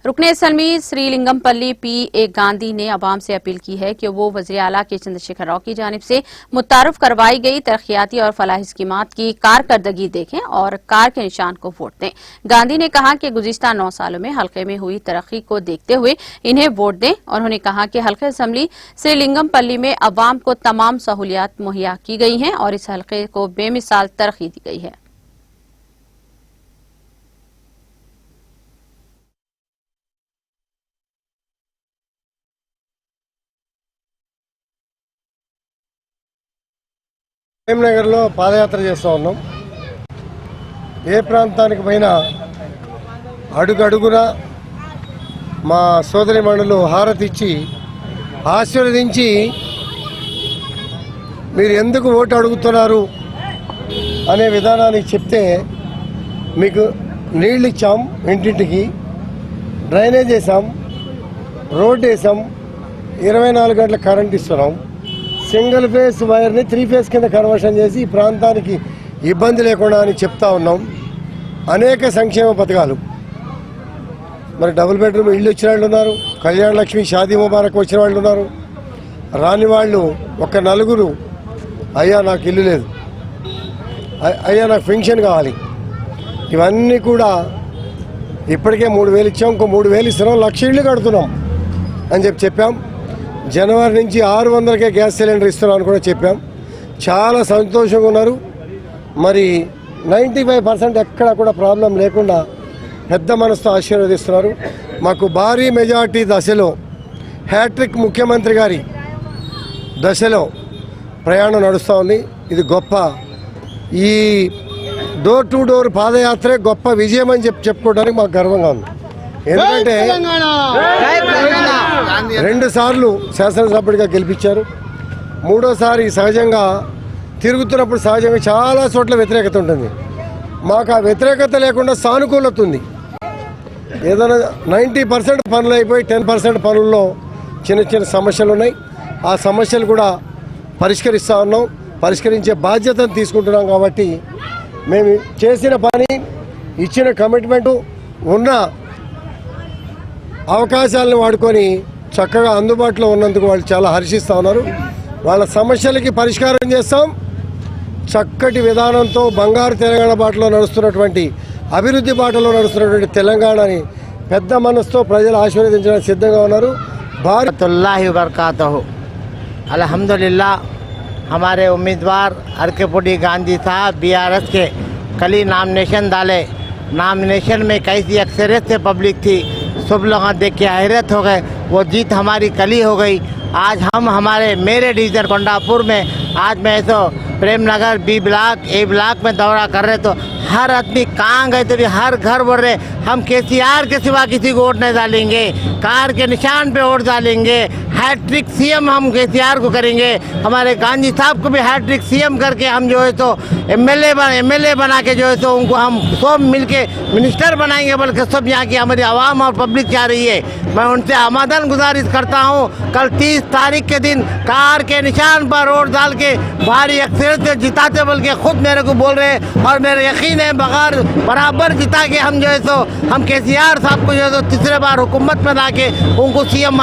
रुकने असलमी श्रीलिंगमपल्ली पी.ए. गांधी ने अवाम से अपील की है कि वो वज़ीर आला के चंद्रशेखर राव की जानिब से मुतारफ करवाई गई तरक्याती और फलाही स्कीमात की कारकर्दगी देखें और कार के निशान को वोट दें। गांधी ने कहा कि गुज़िश्ता 9 सालों में हल्के में हुई तरक्की को देखते हुए इन्हें वोट दें। उन्होंने कहा कि हल्के असम्बली श्रीलिंगमपल्ली में अवाम को तमाम सहूलियात मुहैया की गई हैं और इस हल्के को बेमिसाल तरक्की दी गई है। కరీంనగర్లో పాదయాత్ర చేస్తూ ఉన్నాం. ఏ ప్రాంతానికి పోయినా అడుగడుగున మా సోదరిమణులు హారతిచ్చి ఆశీర్వదించి మీరు ఎందుకు ఓటు అడుగుతున్నారు అనే విధానాన్ని చెప్తే మీకు నీళ్ళు ఇచ్చాం, ఇంటింటికి డ్రైనేజ్ వేసాం, రోడ్డు వేసాం, 24 గంటల కరెంట్ ఇస్తున్నాం, సింగిల్ ఫేస్ వైర్ని 3 ఫేస్ కింద కన్వర్షన్ చేసి ఈ ప్రాంతానికి ఇబ్బంది లేకుండా అని చెప్తా ఉన్నాం. అనేక సంక్షేమ పథకాలు, మరి డబుల్ బెడ్రూమ్ ఇల్లు వచ్చిన వాళ్ళు ఉన్నారు, కళ్యాణ లక్ష్మి షాదీ ముబారక్ వచ్చిన వాళ్ళు ఉన్నారు, రాని వాళ్ళు ఒక 4 అయ్యా నాకు ఇల్లు లేదు, అయ్యా నాకు పెన్షన్ కావాలి, ఇవన్నీ కూడా ఇప్పటికే 3000 ఇచ్చాం, ఇంకో 3000 ఇస్తున్నాం, 1,00,000 ఇళ్ళు కడుతున్నాం అని చెప్పాం. జనవరి నుంచి 600కే గ్యాస్ సిలిండర్ ఇస్తున్నామని కూడా చెప్పాం. చాలా సంతోషంగా ఉన్నారు. మరి 95% ఎక్కడ కూడా ప్రాబ్లం లేకుండా పెద్ద మనసుతో ఆశీర్వదిస్తున్నారు. మాకు భారీ మెజార్టీ దశలో హ్యాట్రిక్ ముఖ్యమంత్రి గారి దశలో ప్రయాణం నడుస్తూ ఉంది. ఇది గొప్ప, ఈ డోర్ టు డోర్ పాదయాత్రే గొప్ప విజయం అని చెప్పుకోవడానికి మాకు గర్వంగా ఉంది. ఎందుకంటే 2 సార్లు శాసనసభ్యుడిగా గెలిపించారు. 3వసారి సహజంగా తిరుగుతున్నప్పుడు సహజంగా చాలా చోట్ల వ్యతిరేకత ఉంటుంది. మాకు ఆ వ్యతిరేకత లేకుండా సానుకూలత ఉంది. ఏదైనా 90% పనులు అయిపోయి 10% పనుల్లో చిన్న చిన్న సమస్యలు ఉన్నాయి. ఆ సమస్యలు కూడా పరిష్కరిస్తూ ఉన్నాం. పరిష్కరించే బాధ్యతను తీసుకుంటున్నాం. కాబట్టి మేము చేసిన పని, ఇచ్చిన కమిట్మెంటు, ఉన్న అవకాశాలను వాడుకొని చక్కగా అందుబాటులో ఉన్నందుకు వాళ్ళు చాలా హర్షిస్తూ ఉన్నారు. వాళ్ళ సమస్యలకి పరిష్కారం చేస్తాం. చక్కటి విధానంతో బంగారు తెలంగాణ బాటలో నడుస్తున్నటువంటి, అభివృద్ధి బాటలో నడుస్తున్నటువంటి తెలంగాణని పెద్ద మనసుతో ప్రజలు ఆశీర్వదించడానికి సిద్ధంగా ఉన్నారు. బారతుల్లాహి వబరకాతుహు. अल्हम्दुलिल्लाह हमारे उम्मीदवार अर्केपुडी गांधी साहब BRS के कल ही नामिनेशन डाले। नामिनेशन में कैसी अक्सरियत से पब्लिक थी, सब लोग देख के हैरत हो गए। वो जीत हमारी कल ही हो गई। आज हम मेरे डिवीज़न कोंडापुर में आज मैं तो Premnagar B block A block में दौरा कर रहे, तो हर आदमी कहाँ गए तो भी हर घर बोल रहे हम KCR के सिवा किसी को वोट नहीं डालेंगे, कार के निशान पे वोट डालेंगे, हैट्रिक CM हम KCR को करेंगे, हमारे गांधी साहब को भी हैट्रिक CM करके हम जो है तो MLA बना के जो है तो उनको हम सब मिल के मिनिस्टर बनाएंगे, बल्कि सब यहाँ की हमारी आवाम और पब्लिक चाह रही है। मैं उनसे आमदन गुजारिश करता हूँ, कल 30 तारीख के दिन कार के निशान पर वोट डाल के भारी अक्सरियत से जिताते, बल्कि खुद मेरे को बोल रहे और मेरा यकीन है बगैर बराबर जिता के हम जो है तो हम KCR साहब को जो है तो तीसरे बार हुकूमत में ला के उनको CM